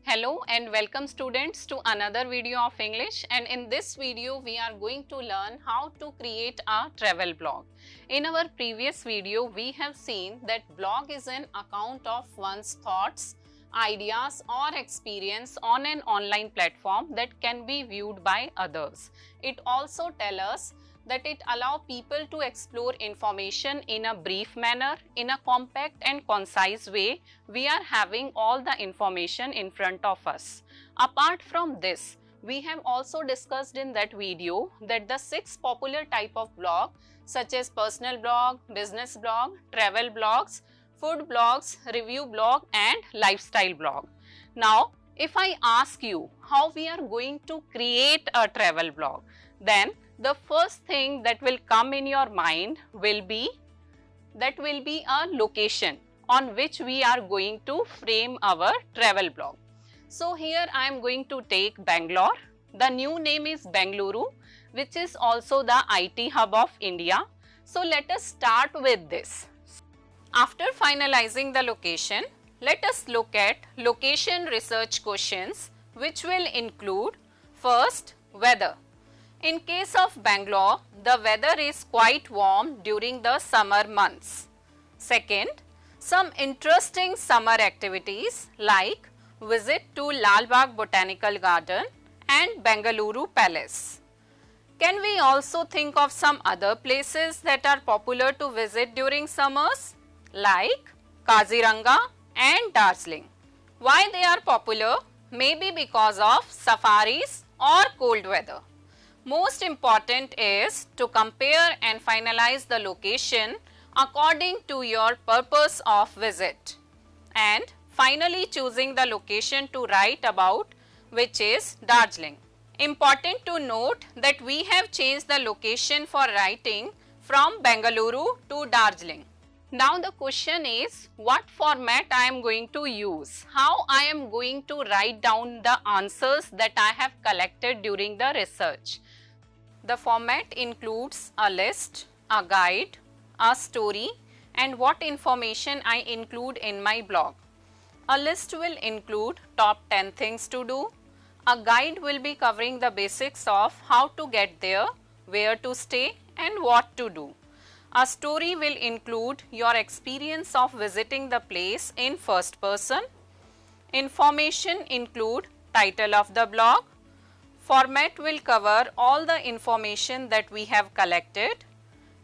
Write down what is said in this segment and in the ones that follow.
Hello and welcome students to another video of English, and in this video we are going to learn how to create a travel blog. In our previous video we have seen that blog is an account of one's thoughts, ideas or experience on an online platform that can be viewed by others. It also tells us that it allows people to explore information in a brief manner, in a compact and concise way. We are having all the information in front of us. Apart from this, we have also discussed in that video that the 6 popular type of blog such as personal blog, business blog, travel blogs, food blogs, review blog and lifestyle blog. Now, if I ask you how we are going to create a travel blog, then the first thing that will come in your mind will be a location on which we are going to frame our travel blog. So here I am going to take Bangalore. The new name is Bengaluru, which is also the IT hub of India. So let us start with this. After finalizing the location, let us look at location research questions, which will include first, weather. In case of Bangalore, the weather is quite warm during the summer months. Second, some interesting summer activities like visit to Lal Bagh Botanical Garden and Bengaluru Palace. Can we also think of some other places that are popular to visit during summers like Kaziranga and Darjeeling? Why they are popular? Maybe because of safaris or cold weather. Most important is to compare and finalize the location according to your purpose of visit, and finally choosing the location to write about, which is Darjeeling. Important to note that we have changed the location for writing from Bengaluru to Darjeeling. Now the question is what format I am going to use, how I am going to write down the answers that I have collected during the research. The format includes a list, a guide, a story and what information I include in my blog. A list will include top 10 things to do. A guide will be covering the basics of how to get there, where to stay and what to do. A story will include your experience of visiting the place in first person. Information include title of the blog. Format will cover all the information that we have collected.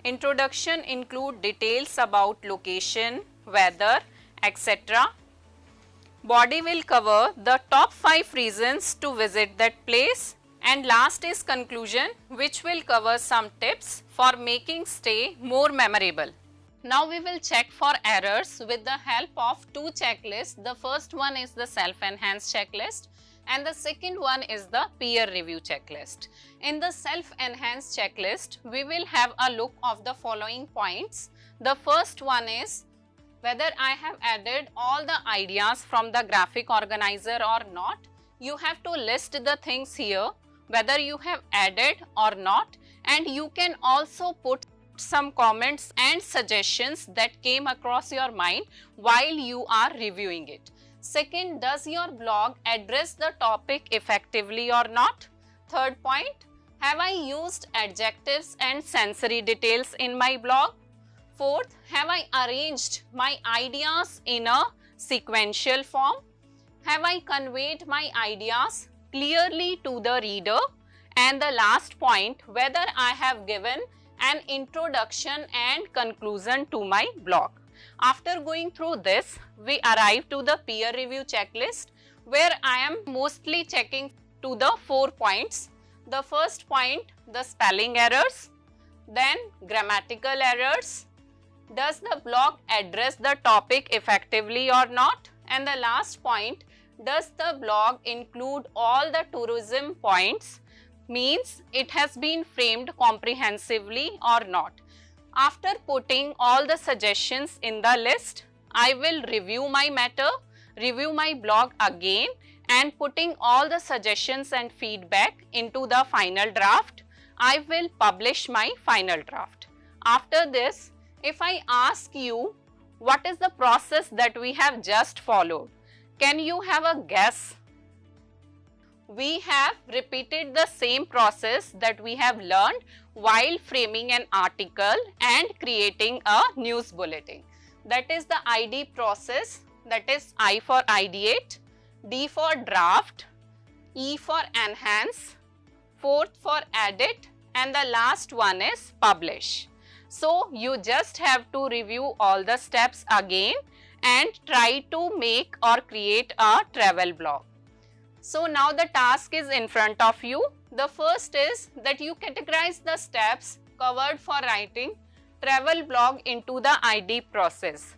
Introduction include details about location, weather, etc. Body will cover the top 5 reasons to visit that place. And last is conclusion, which will cover some tips for making stay more memorable. Now we will check for errors with the help of 2 checklists. The first one is the self-enhanced checklist and the second one is the peer review checklist. In the self-enhanced checklist, we will have a look of the following points. The first one is whether I have added all the ideas from the graphic organizer or not. You have to list the things here whether you have added or not, and you can also put some comments and suggestions that came across your mind while you are reviewing it. Second, does your blog address the topic effectively or not? Third point, have I used adjectives and sensory details in my blog? Fourth, have I arranged my ideas in a sequential form? Have I conveyed my ideas clearly to the reader? And the last point, whether I have given an introduction and conclusion to my blog. After going through this, we arrive to the peer review checklist where I am mostly checking to the 4 points. The first point, the spelling errors, then grammatical errors, does the blog address the topic effectively or not, and the last point, does the blog include all the tourism points, means it has been framed comprehensively or not. After putting all the suggestions in the list, I will review my matter, review my blog again and putting all the suggestions and feedback into the final draft. I will publish my final draft. After this, if I ask you what is the process that we have just followed, can you have a guess? We have repeated the same process that we have learned while framing an article and creating a news bulletin. That is the ID process, that is I for ideate, D for draft, E for enhance, fourth for edit, and the last one is publish. So you just have to review all the steps again and try to make or create a travel blog. So now the task is in front of you. The first is that you categorize the steps covered for writing travel blog into the ID process.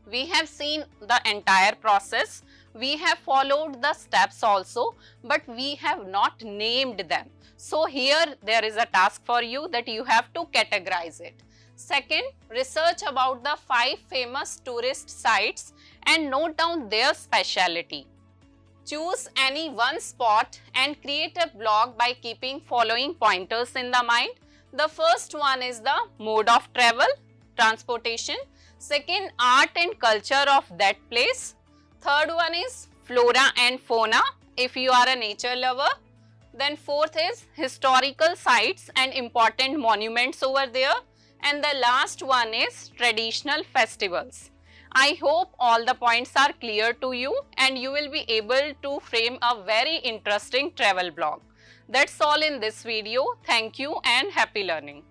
We have seen the entire process. We have followed the steps also, but we have not named them. So here there is a task for you that you have to categorize it. Second, research about the 5 famous tourist sites and note down their speciality. Choose any one spot and create a blog by keeping following pointers in the mind. The first one is the mode of travel, transportation. Second, art and culture of that place. Third one is flora and fauna, if you are a nature lover. Then fourth is historical sites and important monuments over there. And the last one is traditional festivals. I hope all the points are clear to you and you will be able to frame a very interesting travel blog. That's all in this video. Thank you and happy learning.